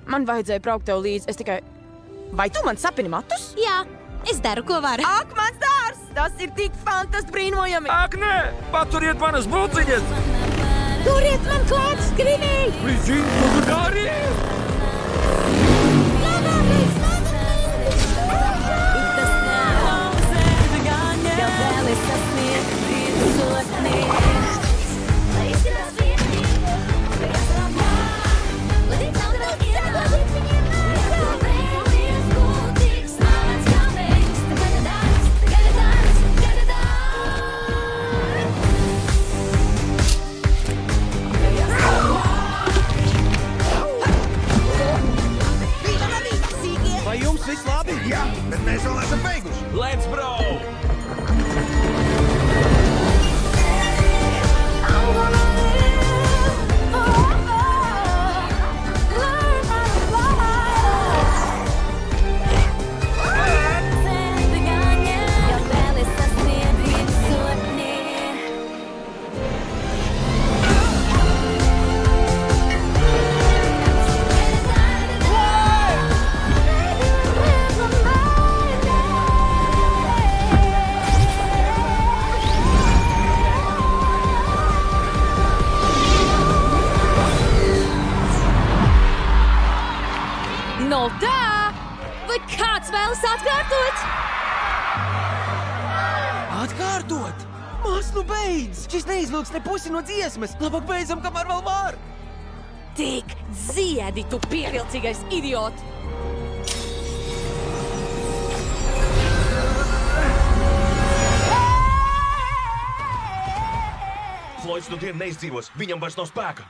Man vajadzēja braukt tev līdzi, es tikai... Vai tu man sapini matus? Jā, es daru, ko varu. Ak, mans dārs! Tas ir tik fantastiski brīnojami! Ak, nē! Paturiet manas buciņas! Turiet man klāt skrīnī! Līdzīgi, ko tu dari? Vai jums viss labi? Jā, bet mēs vēl esam beiguši. Let's bro! No tā! Vai kāds vēlas atkārtot? Atkārtot! Mās, nu beidz! Šis neizvilks ne pusi no dziesmas! Labāk beidzam, kamēr vēl var! Tik dziedi, tu pievilcīgais idiot! Floyds nu dienu neizdzīvos, viņam vairs nav spēka.